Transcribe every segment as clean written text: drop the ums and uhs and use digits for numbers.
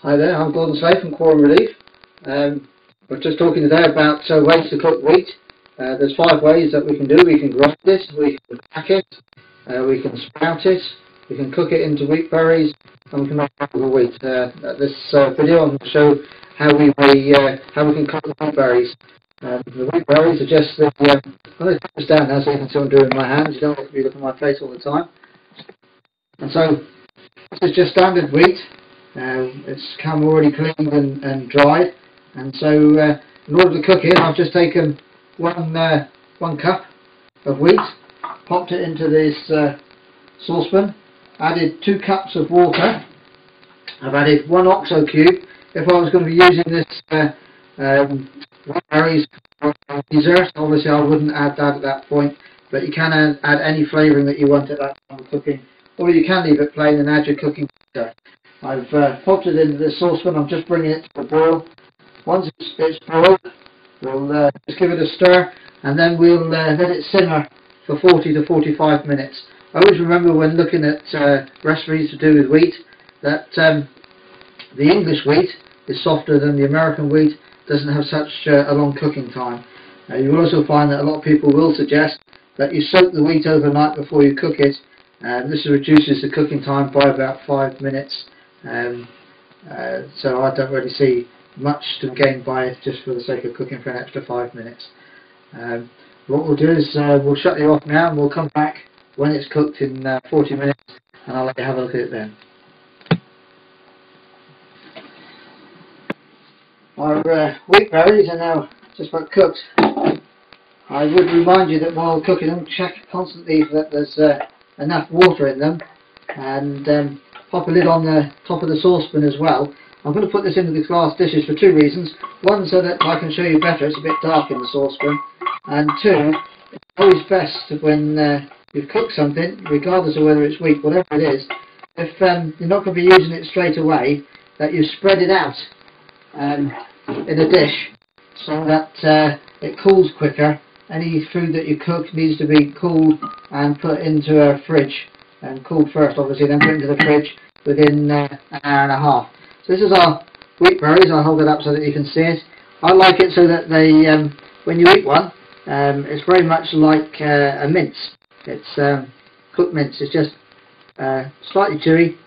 Hi there, I'm Gordon Slade from Quorum Relief. We're just talking today about ways to cook wheat. There's 5 ways that we can do. We can grind it, we can pack it, we can sprout it, we can cook it into wheat berries, and we can make the wheat. This video I'm going to show how we can cook the wheat berries. The wheat berries are just the, I'm going to put this down now so you can see what I'm doing with my hands. You don't have to be looking at my face all the time. And so this is just standard wheat. It's come already cleaned and dried, and so in order to cook it, I've just taken one cup of wheat, popped it into this saucepan, added 2 cups of water. I've added 1 OXO cube. If I was going to be using this wheat berries dessert, obviously I wouldn't add that at that point, but you can add any flavouring that you want at that time of cooking, or you can leave it plain and add your cooking water. I've popped it into the saucepan. I'm just bringing it to a boil. Once it's boiled, we'll just give it a stir, and then we'll let it simmer for 40 to 45 minutes. I always remember when looking at recipes to do with wheat that the English wheat is softer than the American wheat, doesn't have such a long cooking time. You will also find that a lot of people will suggest that you soak the wheat overnight before you cook it, and this reduces the cooking time by about 5 minutes. So I don't really see much to gain by it just for the sake of cooking for an extra 5 minutes. What we'll do is we'll shut you off now, and we'll come back when it's cooked in 40 minutes, and I'll let you have a look at it then. Our wheat berries are now just about cooked. I would remind you that while cooking them, check constantly that there's enough water in them, and pop a lid on the top of the saucepan as well. I'm going to put this into the glass dishes for 2 reasons. 1, so that I can show you better, it's a bit dark in the saucepan, and 2, it's always best when you've cooked something, regardless of whether it's wheat, whatever it is, if you're not going to be using it straight away, that you spread it out in a dish so that it cools quicker. Any food that you cook needs to be cooled and put into a fridge, and cooled first obviously, then put into the fridge within an hour and a half. So this is our wheat berries. I'll hold it up so that you can see it. I like it so that they, when you eat one, it's very much like a mince. It's cooked mince. It's just slightly chewy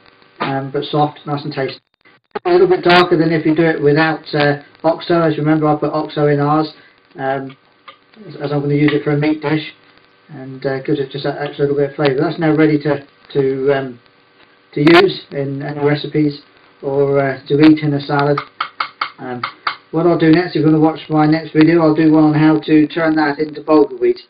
but soft, nice and tasty. A little bit darker than if you do it without OXO. As you remember, I put OXO in ours, as I'm going to use it for a meat dish, and gives it just that extra little bit of flavour. That's now ready to use in any recipes or to eat in a salad. What I'll do next, if you're going to watch my next video, I'll do one on how to turn that into bulgur wheat.